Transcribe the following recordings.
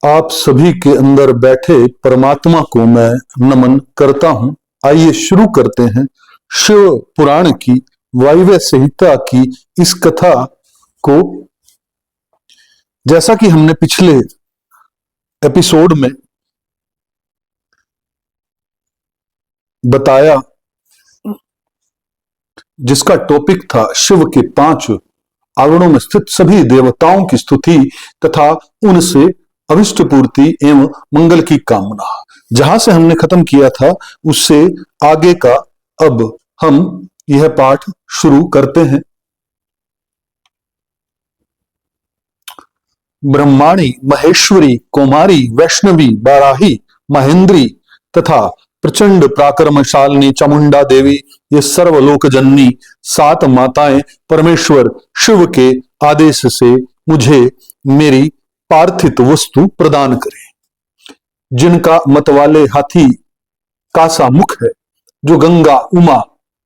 आप सभी के अंदर बैठे परमात्मा को मैं नमन करता हूं। आइए शुरू करते हैं शिव पुराण की वायव्य संहिता की इस कथा को। जैसा कि हमने पिछले एपिसोड में बताया, जिसका टॉपिक था शिव के 5 आवरणों में स्थित सभी देवताओं की स्तुति तथा उनसे अभिष्ट पूर्ति एवं मंगल की कामना। जहां से हमने खत्म किया था उससे आगे का अब हम यह पाठ शुरू करते हैं। ब्रह्माणी, महेश्वरी, कौमारी, वैष्णवी, बाराही, महेंद्री तथा प्रचंड पराक्रमशालिनी चामुंडा देवी, ये सर्वलोक जननी 7 माताएं परमेश्वर शिव के आदेश से मुझे मेरी पार्थिव वस्तु प्रदान करें। जिनका मतवाले हाथी कासा मुख है, जो गंगा, उमा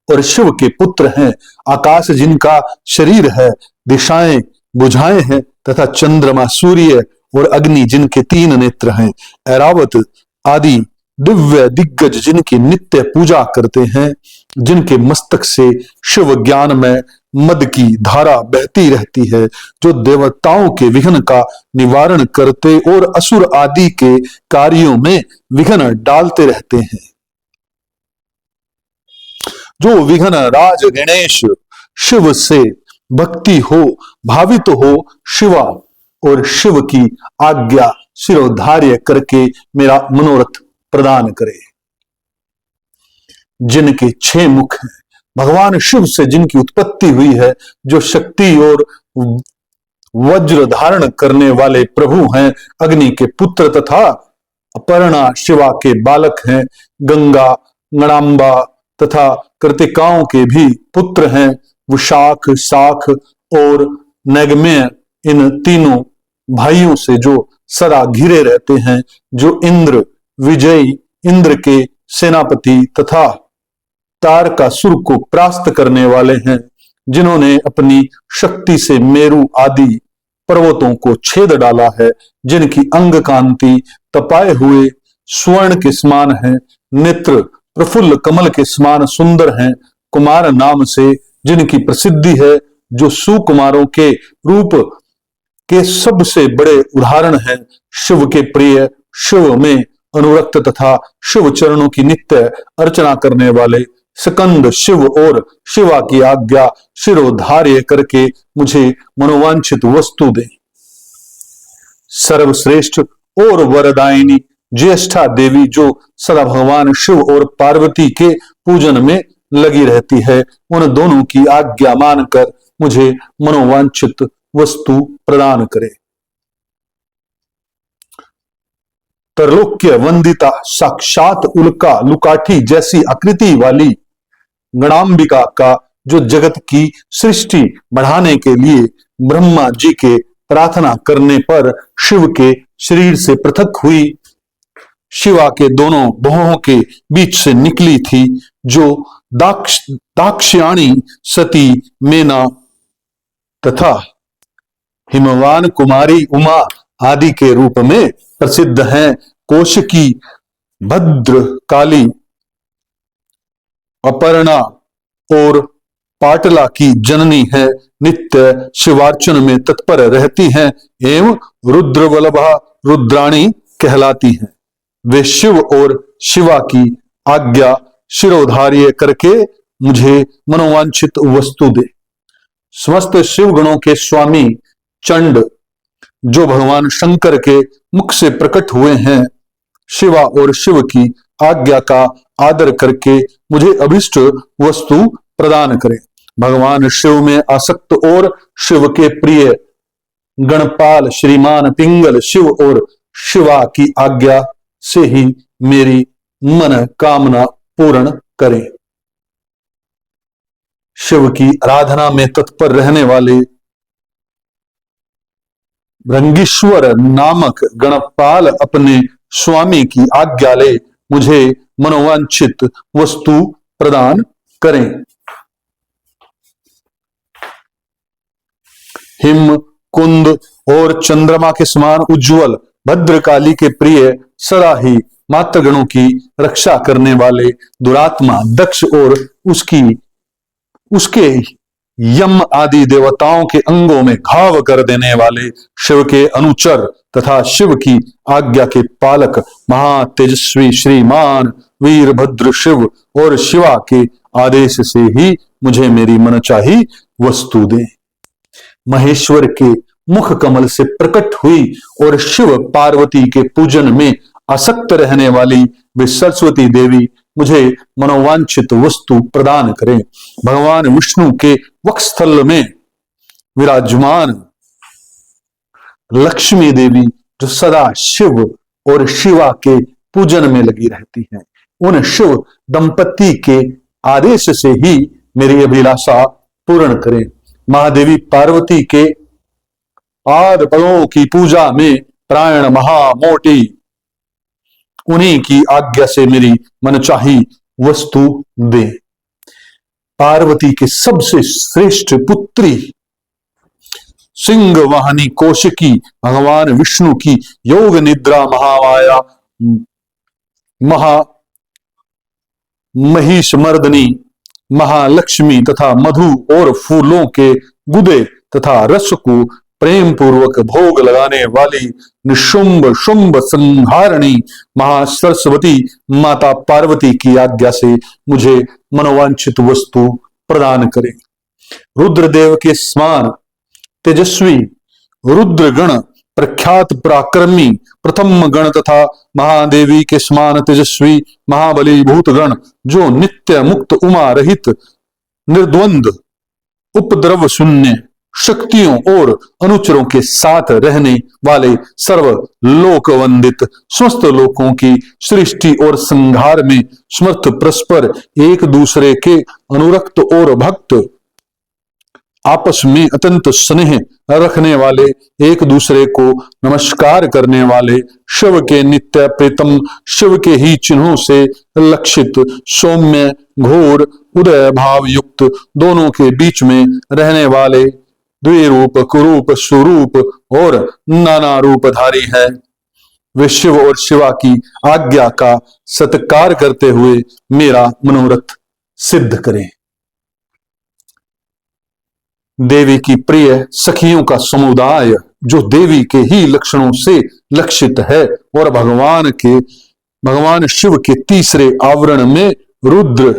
और शिव के पुत्र हैं, आकाश जिनका शरीर है, दिशाएं बुझाएं हैं तथा चंद्रमा, सूर्य और अग्नि जिनके 3 नेत्र हैं, ऐरावत आदि दिव्य दिग्गज जिनकी नित्य पूजा करते हैं, जिनके मस्तक से शिव ज्ञान में मद की धारा बहती रहती है, जो देवताओं के विघ्न का निवारण करते और असुर आदि के कार्यों में विघ्न डालते रहते हैं, जो विघ्न राज गणेश शिव से भक्ति हो भावित हो शिवा और शिव की आज्ञा शिरोधार्य करके मेरा मनोरथ प्रदान करे। जिनके 6 मुख हैं, भगवान शिव से जिनकी उत्पत्ति हुई है, जो शक्ति और वज्र धारण करने वाले प्रभु हैं, अग्नि के पुत्र तथा अपर्णा शिवा के बालक हैं, गंगा, गणांबा तथा कृतिकाओं के भी पुत्र हैं, विशाख, शाख और नैगमेय, इन तीनों भाइयों से जो सदा घिरे रहते हैं, जो इंद्र विजयी, इंद्र के सेनापति तथा तारकासुर को परास्त करने वाले हैं, जिन्होंने अपनी शक्ति से मेरु आदि पर्वतों को छेद डाला है, जिनकी अंग कांति तपाए हुए स्वर्ण के समान है, नेत्र प्रफुल्ल कमल के समान सुंदर हैं, कुमार नाम से जिनकी प्रसिद्धि है, जो सुकुमारों के रूप के सबसे बड़े उदाहरण हैं, शिव के प्रिय, शिव में अनुरक्त तथा शिव चरणों की नित्य अर्चना करने वाले, स्कंद शिव और शिवा की आज्ञा शिरोधार्य करके मुझे मनोवांछित वस्तु दे। सर्वश्रेष्ठ और वरदायिनी ज्येष्ठा देवी, जो सदा भगवान शिव और पार्वती के पूजन में लगी रहती है, उन दोनों की आज्ञा मानकर मुझे मनोवांछित वस्तु प्रदान करे। त्रैलोक्य वंदिता, साक्षात उल्का लुकाठी जैसी आकृति वाली गणांबिका का, जो जगत की सृष्टि बढ़ाने के लिए ब्रह्मा जी के प्रार्थना करने पर शिव के शरीर से पृथक हुई, शिवा के दोनों भुवों के बीच से निकली थी, जो दाक्षायणी, सती, मेना तथा हिमवान कुमारी, उमा आदि के रूप में प्रसिद्ध हैं। कोशकी, भद्र काली, अपर्णा और पाटला की जननी है, नित्य शिवार्चन में तत्पर रहती हैं एवं रुद्रवल्लभा रुद्राणी कहलाती हैं। वे शिव और शिवा की आज्ञा शिरोधार्य करके मुझे मनोवांछित वस्तु दे। समस्त शिव गणों के स्वामी चंड, जो भगवान शंकर के मुख से प्रकट हुए हैं, शिवा और शिव की आज्ञा का आदर करके मुझे अभिष्ट वस्तु प्रदान करें। भगवान शिव में आसक्त और शिव के प्रिय गणपाल श्रीमान पिंगल शिव और शिवा की आज्ञा से ही मेरी मन कामना पूर्ण करें। शिव की आराधना में तत्पर रहने वाले रंगीश्वर नामक गणपाल अपने स्वामी की आज्ञा ले मुझे मनोवांछित वस्तु प्रदान करें। हिम कुंद और चंद्रमा के समान उज्जवल भद्रकाली के प्रिय सदा ही मातृगणों की रक्षा करने वाले दुरात्मा दक्ष और उसके यम आदि देवताओं के अंगों में घाव कर देने वाले शिव के अनुचर तथा शिव की आज्ञा के पालक महातेजस्वी श्रीमान वीरभद्र शिव और शिवा के आदेश से ही मुझे मेरी मनचाही वस्तु दे। महेश्वर के मुख कमल से प्रकट हुई और शिव पार्वती के पूजन में आसक्त रहने वाली वे सरस्वती देवी मुझे मनोवांछित वस्तु प्रदान करें। भगवान विष्णु के वक्षस्थल में विराजमान लक्ष्मी देवी जो सदा शिव और शिवा के पूजन में लगी रहती हैं, उन शिव दंपति के आदेश से ही मेरी अभिलाषा पूर्ण करें। महादेवी पार्वती के पाद पदों की पूजा में प्राण महामोटी, उन्हीं की आज्ञा से मेरी मनचाही वस्तु दे। पार्वती के सबसे श्रेष्ठ पुत्री सिंह वाहनी कौशिकी भगवान विष्णु की योग निद्रा महामाया महिष मर्दनी महालक्ष्मी तथा मधु और फूलों के गुदे तथा रस को प्रेम पूर्वक भोग लगाने वाली निशुंभ शुंभ संहारणी महासरस्वती माता पार्वती की आज्ञा से मुझे मनोवांछित वस्तु प्रदान करे। रुद्रदेव के समान तेजस्वी रुद्रगण प्रख्यात पराक्रमी प्रथम गण तथा महादेवी के समान तेजस्वी महाबली भूतगण जो नित्य मुक्त उमा रहित निर्द्वंद उपद्रव शून्य शक्तियों और अनुचरों के साथ रहने वाले सर्व लोक वंदित समस्त लोकों की सृष्टि और संहार में समर्थ परस्पर एक दूसरे के अनुरक्त और भक्त आपस में अत्यंत स्नेह रखने वाले एक दूसरे को नमस्कार करने वाले शिव के नित्य प्रीतम शिव के ही चिन्हों से लक्षित सौम्य घोर उदय भाव युक्त दोनों के बीच में रहने वाले द्विरूप कुरूप स्वरूप और नाना रूपधारी है। वे शिव और शिवा की आज्ञा का सत्कार करते हुए मेरा मनोरथ सिद्ध करें। देवी की प्रिय सखियों का समुदाय जो देवी के ही लक्षणों से लक्षित है और भगवान शिव के तीसरे आवरण में रुद्र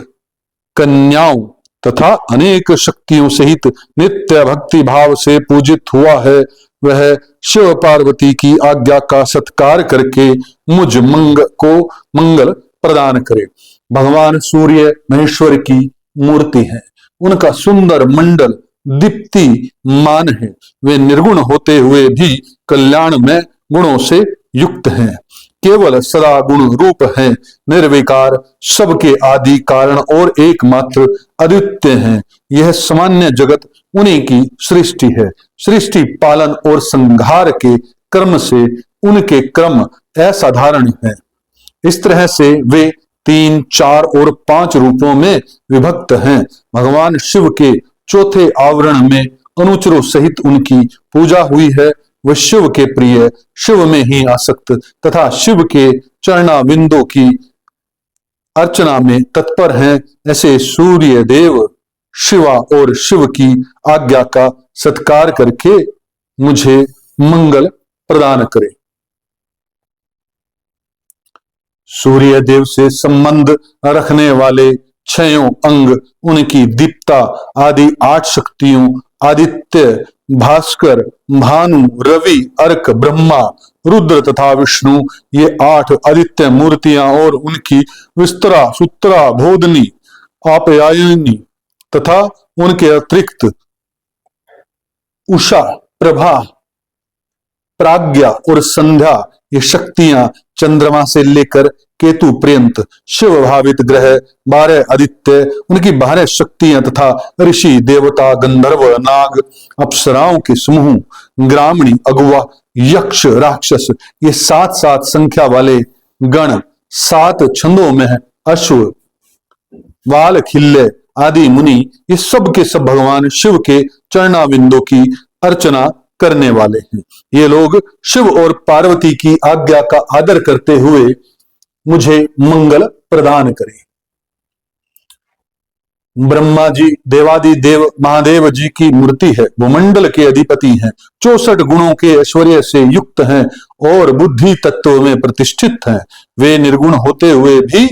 कन्याओं तथा अनेक शक्तियों सहित नित्य भक्ति भाव से पूजित हुआ है, वह शिव पार्वती की आज्ञा का सत्कार करके मुझ मंगल प्रदान करे। भगवान सूर्य महेश्वर की मूर्ति है, उनका सुंदर मंडल दीप्ति मान है। वे निर्गुण होते हुए भी कल्याण में गुणों से युक्त हैं, केवल सदा गुण रूप है, निर्विकार सबके आदि कारण और एकमात्र अद्वितीय हैं। यह सामान्य जगत उन्हीं की सृष्टि है। सृष्टि पालन और संहार के कर्म से उनके क्रम असाधारण है। इस तरह से वे 3, 4 और 5 रूपों में विभक्त हैं। भगवान शिव के चौथे आवरण में अनुचरों सहित उनकी पूजा हुई है। वह शिव के प्रिय, शिव में ही आसक्त तथा शिव के चरणाविंदों की अर्चना में तत्पर हैं। ऐसे सूर्य देव शिवा और शिव की आज्ञा का सत्कार करके मुझे मंगल प्रदान करे। सूर्य देव से संबंध रखने वाले 6 अंग, उनकी दीप्ता आदि 8 शक्तियों आदित्य, भास्कर, भानु, रवि, अर्क, ब्रह्मा, रुद्र तथा विष्णु, ये 8 आदित्य मूर्तियां और उनकी विस्तरा, सुत्रा, बोधनी, आप्यायनी तथा उनके अतिरिक्त उषा, प्रभा, प्राज्ञा और संध्या, ये शक्तियां चंद्रमा से लेकर केतु पर्यंत शिव भावित ग्रह 12 आदित्य, उनकी 12 शक्तियां तथा ऋषि, देवता, गंधर्व, नाग, अप्सराओं के समूह, ग्रामणी, अगुआ, यक्ष, राक्षस, ये 7 संख्या वाले गण, 7 छंदों में है, अश्व, वाल, खिल्ले आदि मुनि, ये सब के सब भगवान शिव के चरणाविंदों की अर्चना करने वाले हैं। ये लोग शिव और पार्वती की आज्ञा का आदर करते हुए मुझे मंगल प्रदान करें। ब्रह्मा जी देवादि देव महादेव जी की मूर्ति है, वो मंडल के अधिपति हैं, 64 गुणों के ऐश्वर्य से युक्त हैं और बुद्धि तत्व में प्रतिष्ठित हैं। वे निर्गुण होते हुए भी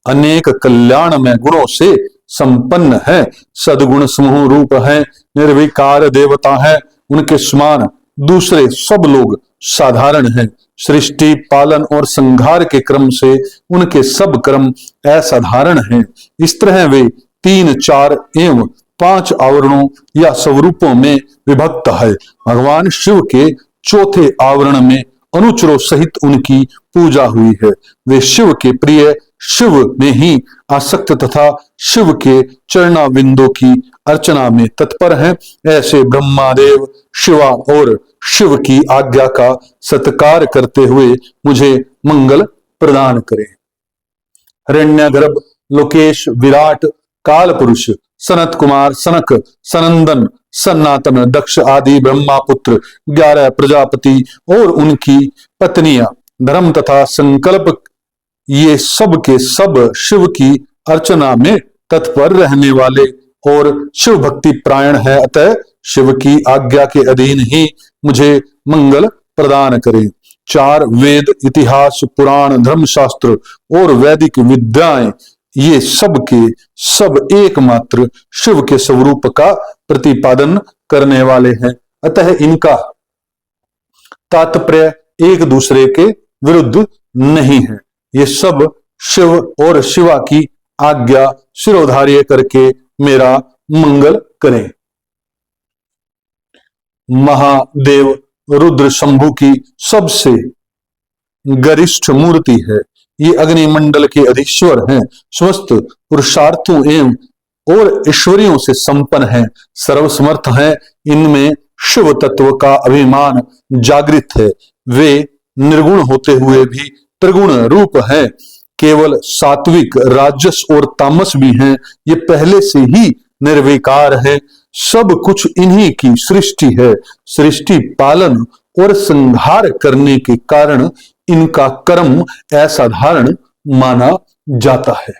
अनेक कल्याण में गुणों से संपन्न है, सद्गुण समूह रूप है, निर्विकार देवता है, उनके समान दूसरे सब लोग साधारण हैं। सृष्टि पालन और संहार के क्रम से उनके सब कर्म असाधारण हैं। इस तरह वे 3, 4 एवं 5 आवरणों या स्वरूपों में विभक्त है। भगवान शिव के चौथे आवरण में अनुचरों सहित उनकी पूजा हुई है। वे शिव के प्रिय, शिव में ही आसक्त तथा शिव के चरणाविंदों की अर्चना में तत्पर हैं। ऐसे ब्रह्मादेव शिवा और शिव की आज्ञा का सत्कार करते हुए मुझे मंगल प्रदान करें। हिरण्यगर्भ, लोकेश, विराट, काल पुरुष, सनत कुमार, सनक, सनंदन, सनातन, दक्ष आदि ब्रह्मा पुत्र, 11 प्रजापति और उनकी पत्नियां, धर्म तथा संकल्प, ये सब के सब शिव की अर्चना में तत्पर रहने वाले और शिव भक्ति प्रायण है। अतः शिव की आज्ञा के अधीन ही मुझे मंगल प्रदान करें। 4 वेद, इतिहास, पुराण, धर्मशास्त्र और वैदिक विद्याएं, ये सब के सब एकमात्र शिव के स्वरूप का प्रतिपादन करने वाले हैं। अतः इनका तात्पर्य एक दूसरे के विरुद्ध नहीं है। ये सब शिव और शिवा की आज्ञा शिरोधार्य करके मेरा मंगल करें। महादेव रुद्र शंभु की सबसे गरिष्ठ मूर्ति है। ये अग्निमंडल के अधीश्वर हैं, समस्त पुरुषार्थों एवं और ऐश्वर्यों से संपन्न हैं, सर्वसमर्थ हैं। इनमें शिव तत्व का अभिमान जागृत है। वे निर्गुण होते हुए भी त्रिगुण रूप है, केवल सात्विक, राजस और तामस भी हैं। ये पहले से ही निर्विकार है। सब कुछ इन्हीं की सृष्टि है। सृष्टि पालन और संहार करने के कारण इनका कर्म असाधारण माना जाता है।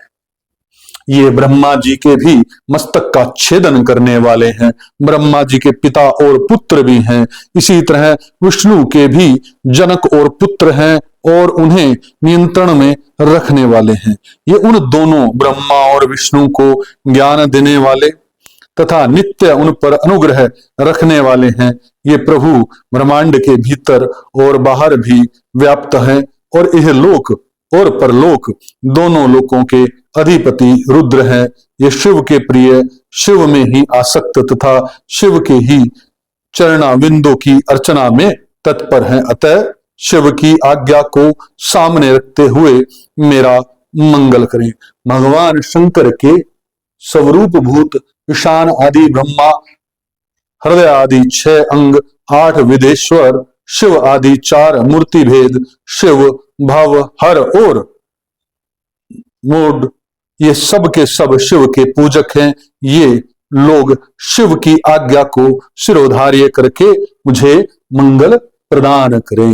ये ब्रह्मा जी के भी मस्तक का छेदन करने वाले हैं। ब्रह्मा जी के पिता और पुत्र भी हैं। इसी तरह विष्णु के भी जनक और पुत्र हैं और उन्हें नियंत्रण में रखने वाले हैं। ये उन दोनों ब्रह्मा और विष्णु को ज्ञान देने वाले तथा नित्य उन पर अनुग्रह रखने वाले हैं। ये प्रभु ब्रह्मांड के भीतर और बाहर भी व्याप्त हैं और यह लोक और परलोक दोनों लोकों के अधिपति रुद्र हैं। ये शिव के प्रिय, शिव में ही आसक्त तथा शिव के ही चरणाविंदों की अर्चना में तत्पर हैं। अतः शिव की आज्ञा को सामने रखते हुए मेरा मंगल करें। भगवान शंकर के स्वरूप भूत ईशान आदि ब्रह्मा, हृदय आदि 6 अंग, 8 विदेश्वर, शिव आदि 4 मूर्ति भेद, शिव, भव, हर और मूड, ये सब के सब शिव के पूजक हैं। ये लोग शिव की आज्ञा को शिरोधार्य करके मुझे मंगल प्रदान करें।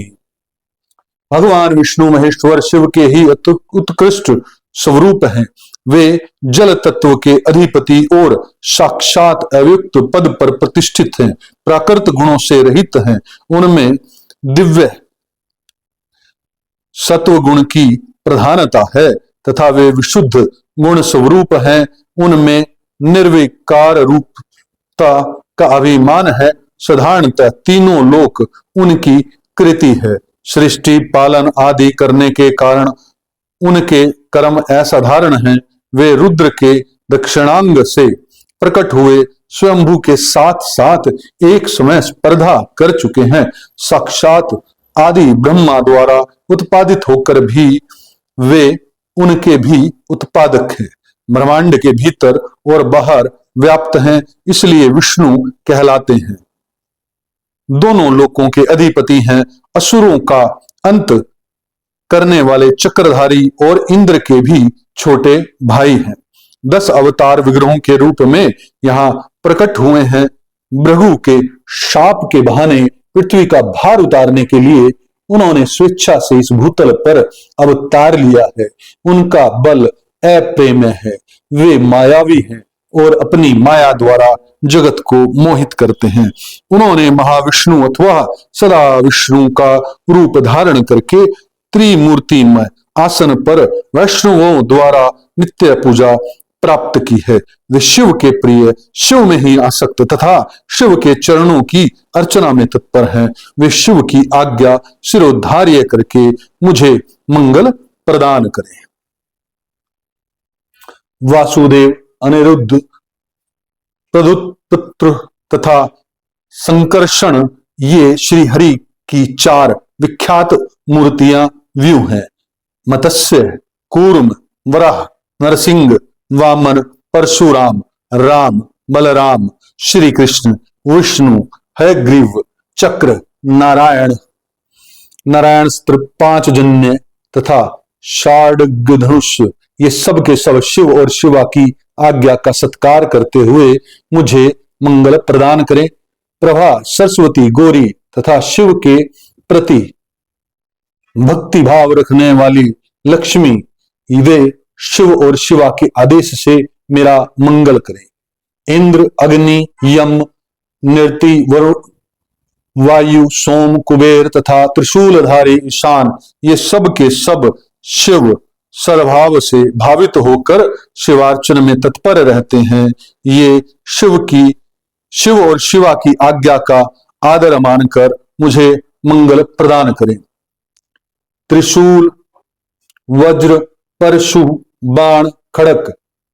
भगवान विष्णु महेश्वर शिव के ही उत्कृष्ट स्वरूप हैं। वे जल तत्व के अधिपति और साक्षात अव्यक्त पद पर प्रतिष्ठित हैं, प्राकृत गुणों से रहित हैं। उनमें दिव्य सत्व गुण की प्रधानता है तथा वे विशुद्ध गुण स्वरूप हैं। उनमें निर्विकार रूपता का अभिमान है। साधारणतः तीनों लोक उनकी कृति है। सृष्टि पालन आदि करने के कारण उनके कर्म असाधारण हैं। वे रुद्र के दक्षिणांग से प्रकट हुए स्वयंभू के साथ साथ एक समय स्पर्धा कर चुके हैं। साक्षात आदि ब्रह्मा द्वारा उत्पादित होकर भी वे उनके भी उत्पादक हैं। ब्रह्मांड के भीतर और बाहर व्याप्त हैं, इसलिए विष्णु कहलाते हैं। दोनों लोकों के अधिपति हैं। असुरों का अंत करने वाले चक्रधारी और इंद्र के भी छोटे भाई हैं। 10 अवतार विग्रहों के रूप में यहाँ प्रकट हुए हैं। भृगु के शाप के बहाने पृथ्वी का भार उतारने के लिए उन्होंने स्वेच्छा से इस भूतल पर अवतार लिया है। उनका बल अप्रेम्य है, वे मायावी हैं और अपनी माया द्वारा जगत को मोहित करते हैं। उन्होंने महाविष्णु अथवा सदा विष्णु का रूप धारण करके त्रिमूर्तिमय आसन पर वैष्णवों द्वारा नित्य पूजा प्राप्त की है। वे शिव के प्रिय, शिव में ही आसक्त तथा शिव के चरणों की अर्चना में तत्पर हैं। वे शिव की आज्ञा शिरोधार्य करके मुझे मंगल प्रदान करें। वासुदेव, अनिरुद्ध, प्रद्युत्पुत्र तथा संकर्षण ये श्री हरि की चार विख्यात मूर्तियां व्यू हैं। मत्स्य, कूर्म, वराह, नरसिंह, वामन, परशुराम, राम, बलराम, श्री कृष्ण, विष्णु, हयग्रीव, चक्र, नारायण, नारायणास्त्र, पांच जन्य तथा षाड्ग धनुष ये सब के सब शिव और शिवा की आज्ञा का सत्कार करते हुए मुझे मंगल प्रदान करें। प्रभा, सरस्वती, गौरी तथा शिव के प्रति भक्ति भाव रखने वाली लक्ष्मी, वे शिव और शिवा के आदेश से मेरा मंगल करें। इंद्र, अग्नि, यम, निरति, वरुण, वायु, सोम, कुबेर तथा त्रिशूलधारी ईशान ये सब के सब शिव सर्वभाव से भावित होकर शिवार्चन में तत्पर रहते हैं। ये शिव और शिवा की आज्ञा का आदर मानकर मुझे मंगल प्रदान करें। त्रिशूल, वज्र, परशु, बाण, खड़क,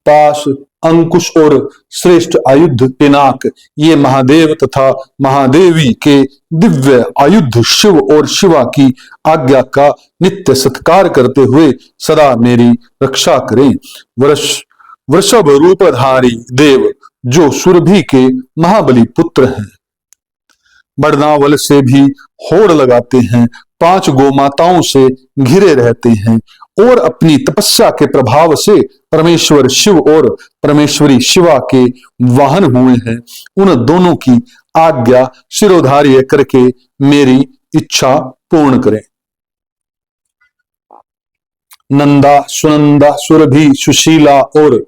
पाश, अंकुश और श्रेष्ठ आयुध पिनाक ये महादेव तथा महादेवी के दिव्य आयुध शिव और शिवा की आज्ञा का नित्य सत्कार करते हुए सदा मेरी रक्षा करें। वृषभ रूपधारी देव जो सुरभि के महाबली पुत्र हैं, बड़नावल से भी होड़ लगाते हैं, 5 गोमाताओं से घिरे रहते हैं और अपनी तपस्या के प्रभाव से परमेश्वर शिव और परमेश्वरी शिवा के वाहन हुए हैं। उन दोनों की आज्ञा शिरोधार्य करके मेरी इच्छा पूर्ण करें। नंदा, सुनंदा, सुरभि, सुशीला और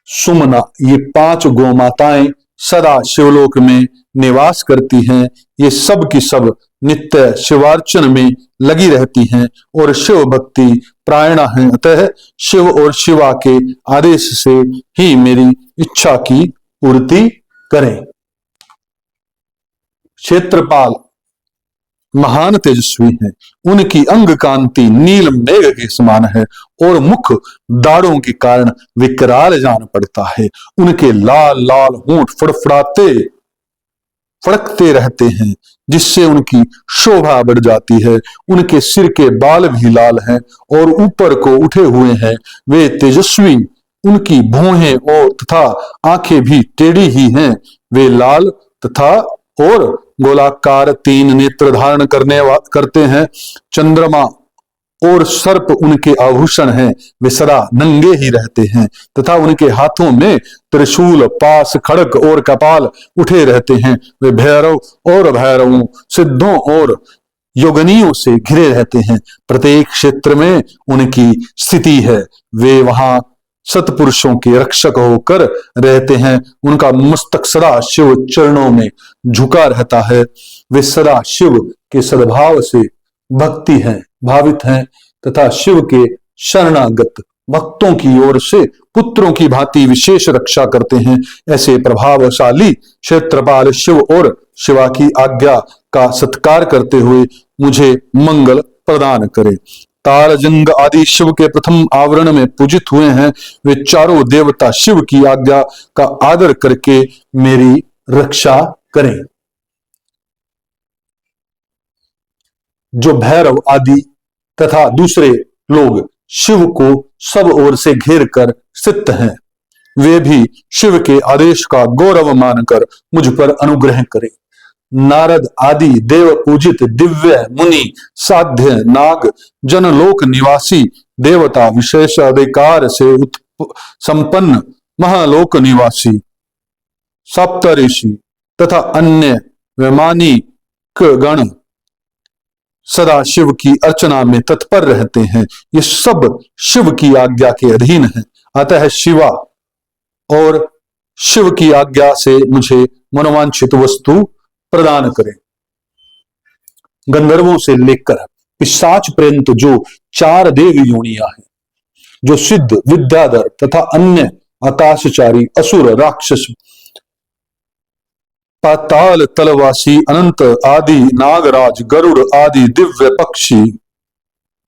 सुमना ये 5 गोमाताएं सदा शिवलोक में निवास करती हैं। ये सब की सब नित्य शिवार्चन में लगी रहती हैं और शिव भक्ति प्रायणा हैं। अतः शिव और शिवा के आदेश से ही मेरी इच्छा की पूर्ति करें। क्षेत्रपाल महान तेजस्वी हैं, उनकी अंग कांति नील मेघ के समान है और मुख दाढ़ों के कारण विकराल जान पड़ता है। उनके लाल लाल होंठ फड़कते रहते हैं जिससे उनकी शोभा बढ़ जाती है। उनके सिर के बाल भी लाल हैं और ऊपर को उठे हुए हैं। वे तेजस्वी, उनकी भौहें और तथा आंखें भी टेढ़ी ही हैं। वे लाल तथा और गोलाकार 3 नेत्र धारण करते हैं। चंद्रमा और सर्प उनके आभूषण हैं। वे सदा नंगे ही रहते हैं तथा उनके हाथों में त्रिशूल, पास, खड़ग और कपाल उठे रहते हैं। वे भैरव और भैरवों, सिद्धों और योगनियों से घिरे रहते हैं। प्रत्येक क्षेत्र में उनकी स्थिति है। वे वहां सत्पुरुषों के रक्षक होकर रहते हैं। उनका मस्तक सदा शिव चरणों में झुका रहता है। वे सदा शिव के सद्भाव से भावित हैं तथा शिव के शरणागत भक्तों की ओर से पुत्रों की भांति विशेष रक्षा करते हैं। ऐसे प्रभावशाली क्षेत्रपाल शिव और शिवा की आज्ञा का सत्कार करते हुए मुझे मंगल प्रदान करें। तारजंग आदि शिव के प्रथम आवरण में पूजित हुए हैं। वे चारों देवता शिव की आज्ञा का आदर करके मेरी रक्षा करें। जो भैरव आदि तथा दूसरे लोग शिव को सब ओर से घेर कर स्थित हैं, वे भी शिव के आदेश का गौरव मानकर मुझ पर अनुग्रह करें। नारद आदि देव पूजित दिव्य मुनि, साध्य, नाग, जनलोक निवासी देवता, विशेष अधिकार से संपन्न महालोक निवासी, सप्तऋषि, तथा अन्य वैमानिक गण सदा शिव की अर्चना में तत्पर रहते हैं। ये सब शिव की आज्ञा के अधीन है। अतः शिवा और शिव की आज्ञा से मुझे मनोवांछित वस्तु प्रदान करें। गंधर्वों से लेकर पिशाच पर्यंत जो 4 देव योनियां हैं, जो सिद्ध, विद्याधर तथा अन्य आकाशचारी, असुर, राक्षस, पाताल तलवासी, अनंत आदि, नागराज, गरुड़ आदि दिव्य पक्षी,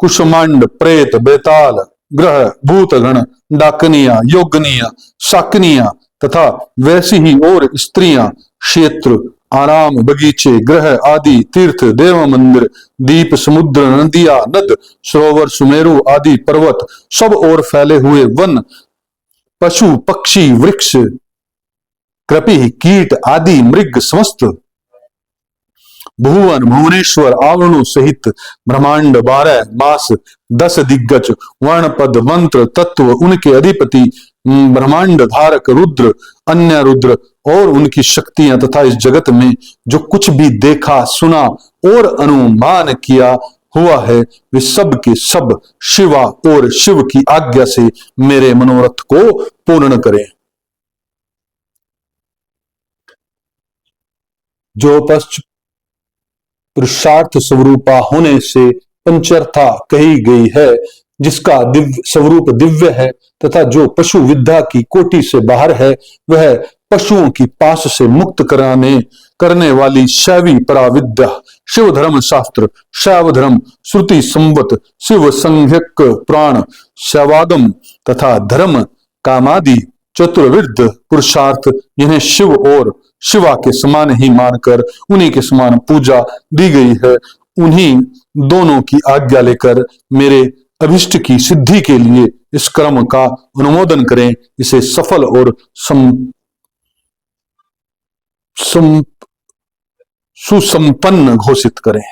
कुष्मांड, प्रेत, बेताल, ग्रह, भूतगण, डाकनिया, योगनिया, शाकनिया तथा वैसी ही और स्त्रियां, क्षेत्र, आराम, बगीचे, ग्रह आदि, तीर्थ, देव मंदिर, दीप, समुद्र, नदियां, नद, सरोवर, सुमेरु आदि पर्वत, सब ओर फैले हुए वन, पशु, पक्षी, वृक्ष, कृपि, कीट आदि मृग, समस्त भुवन, भुवनेश्वर आवरणों सहित ब्रह्मांड, 12 मास, 10 दिग्गज, वर्णपद, मंत्र, तत्व, उनके अधिपति, ब्रह्मांड धारक रुद्र, अन्य रुद्र और उनकी शक्तियां तथा इस जगत में जो कुछ भी देखा, सुना और अनुमान किया हुआ है, वे सब के सब शिवा और शिव की आज्ञा से मेरे मनोरथ को पूर्ण करें। जो पुरुषार्थ स्वरूपा होने से पंचर्था कही गई है, जिसका दिव्य स्वरूप दिव्य है तथा जो पशु विद्या की कोटि से बाहर है, वह पशुओं की पास से मुक्त करने वाली शैवी पराविद्या, शिव धर्म शास्त्र, शैव धर्म, श्रुति संवत, शिव संज्ञक प्राण, शैवागम तथा धर्म कामादि चतुर्विध पुरुषार्थ, जिन्हें शिव और शिवा के समान ही मानकर उन्हीं के समान पूजा दी गई है, उन्हीं दोनों की आज्ञा लेकर मेरे अभिष्ट की सिद्धि के लिए इस कर्म का अनुमोदन करें, इसे सफल और सुसंपन्न घोषित करें।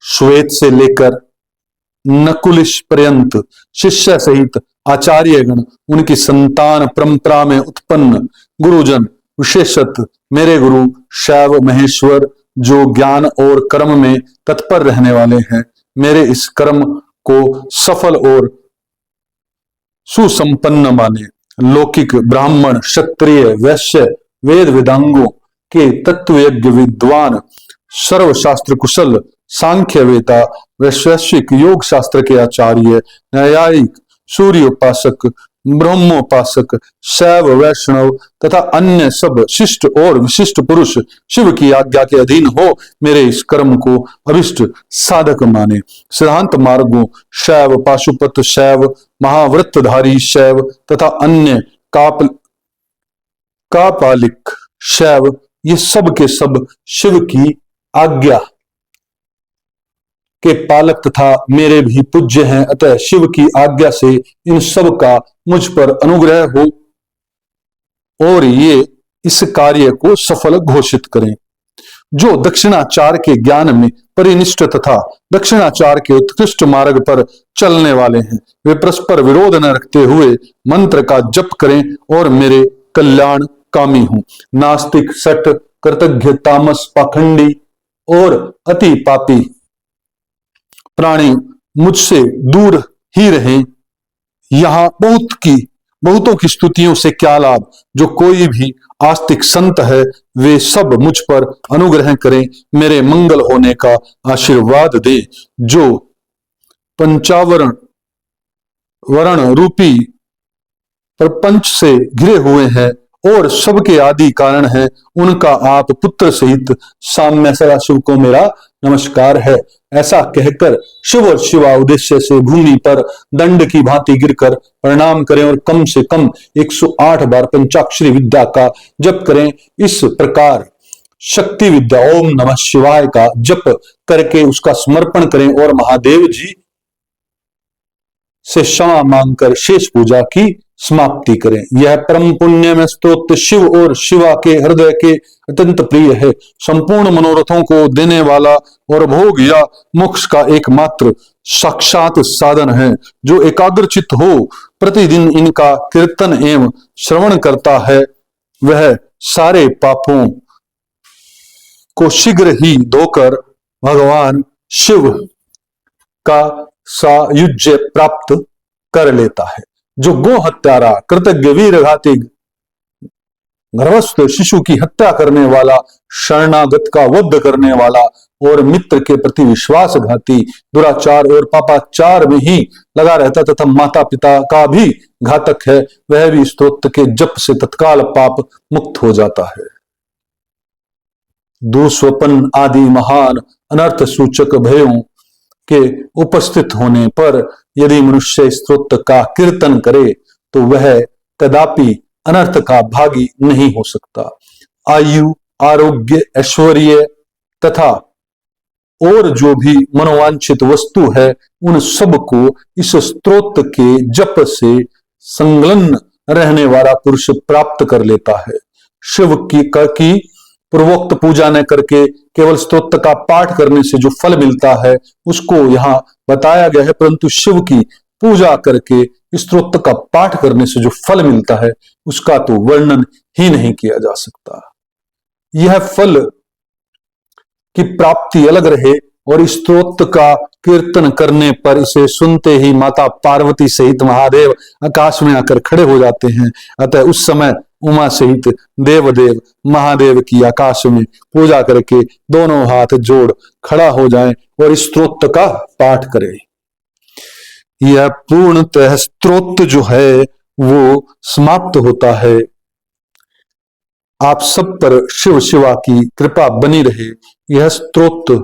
श्वेत से लेकर नकुलिश पर्यंत शिष्य सहित आचार्यगण, उनकी संतान परंपरा में उत्पन्न गुरुजन, विशेषत मेरे गुरु शैव महेश्वर, जो ज्ञान और कर्म में तत्पर रहने वाले हैं, मेरे इस कर्म को सफल और सुसंपन्न माने। लौकिक ब्राह्मण, क्षत्रिय, वैश्य, वेद वेदांगों के तत्वज्ञ विद्वान, सर्वशास्त्र कुशल, सांख्यवेता, वैशेषिक योग शास्त्र के आचार्य, न्यायिक, सूर्योपासक, ब्रह्मोपासक, शैव, वैष्णव तथा अन्य सब शिष्ट और विशिष्ट पुरुष शिव की आज्ञा के अधीन हो मेरे इस कर्म को अभिष्ट साधक माने। सिद्धांत मार्गों शैव, पाशुपत शैव, महाव्रतधारी शैव तथा अन्य कापालिक शैव, ये सब के सब शिव की आज्ञा के पालक तथा मेरे भी पूज्य हैं। अतः शिव की आज्ञा से इन सब का मुझ पर अनुग्रह हो और ये इस कार्य को सफल घोषित करें। जो दक्षिणाचार के ज्ञान में परिनिष्ठ तथा दक्षिणाचार के उत्कृष्ट मार्ग पर चलने वाले हैं, वे परस्पर विरोध न रखते हुए मंत्र का जप करें और मेरे कल्याण कामी हूं। नास्तिक, सठ, कृतज्ञ, तामस, पाखंडी और अति पापी प्राणी मुझसे दूर ही रहें। यहां बहुतों की स्तुतियों से क्या लाभ। जो कोई भी आस्तिक संत है, वे सब मुझ पर अनुग्रह करें, मेरे मंगल होने का आशीर्वाद दे। जो पंचावरण वर्ण रूपी प्रपंच से घिरे हुए हैं और सबके आदि कारण है, उनका आप पुत्र सहित साम्य सदाशिव को मेरा नमस्कार है। ऐसा कहकर शिव और शिवा उद्देश्य से भूमि पर दंड की भांति गिरकर प्रणाम करें और कम से कम 108 बार पंचाक्षरी विद्या का जप करें। इस प्रकार शक्ति विद्या ओम नमः शिवाय का जप करके उसका समर्पण करें और महादेव जी से क्षमा मांगकर शेष पूजा की समाप्ति करें। यह परम पुण्य में स्तोत्र शिव और शिवा के हृदय के अत्यंत प्रिय है। संपूर्ण मनोरथों को देने वाला और भोग या मोक्ष का एकमात्र साक्षात साधन है। जो एकाग्रचित हो प्रतिदिन इनका कीर्तन एवं श्रवण करता है वह सारे पापों को शीघ्र ही धोकर भगवान शिव का सायुज्य प्राप्त कर लेता है। जो गो हत्यारा, कृतज्ञ, वीर घाती, गर्भस्थ शिशु की हत्या करने वाला, शरणागत का वध करने वाला और मित्र के प्रति विश्वासघाती, दुराचार और पापाचार में ही लगा रहता तथा माता पिता का भी घातक है, वह भी स्तोत्र के जप से तत्काल पाप मुक्त हो जाता है। दुस्वप्न आदि महान अनर्थ सूचक भयों के उपस्थित होने पर यदि मनुष्य स्तोत्र का कीर्तन करे तो वह कदापि अनर्थ का भागी नहीं हो सकता। आयु, आरोग्य, ऐश्वर्य तथा और जो भी मनोवांछित वस्तु है उन सब को इस स्तोत्र के जप से संलग्न रहने वाला पुरुष प्राप्त कर लेता है। शिव की पूर्वोक्त पूजा न करके केवल स्तोत्र का पाठ करने से जो फल मिलता है उसको यहाँ बताया गया है, परंतु शिव की पूजा करके स्तोत्र का पाठ करने से जो फल मिलता है उसका तो वर्णन ही नहीं किया जा सकता। यह फल की प्राप्ति अलग रहे और स्तोत्र का कीर्तन करने पर इसे सुनते ही माता पार्वती सहित महादेव आकाश में आकर खड़े हो जाते हैं। अतः उस समय उमा सहित देवदेव महादेव की आकाश में पूजा करके दोनों हाथ जोड़ खड़ा हो जाएं और स्तोत्र का पाठ करें। यह पूर्णतः स्तोत्र जो है वो समाप्त होता है। आप सब पर शिव शिवा की कृपा बनी रहे। यह स्तोत्र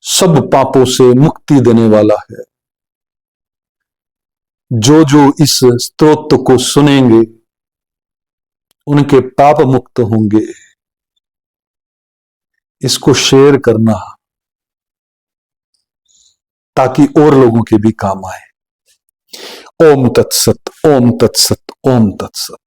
सब पापों से मुक्ति देने वाला है। जो जो इस स्तोत्र को सुनेंगे उनके पाप मुक्त होंगे। इसको शेयर करना ताकि और लोगों के भी काम आए। ओम तत्सत, ओम तत्सत, ओम तत्सत।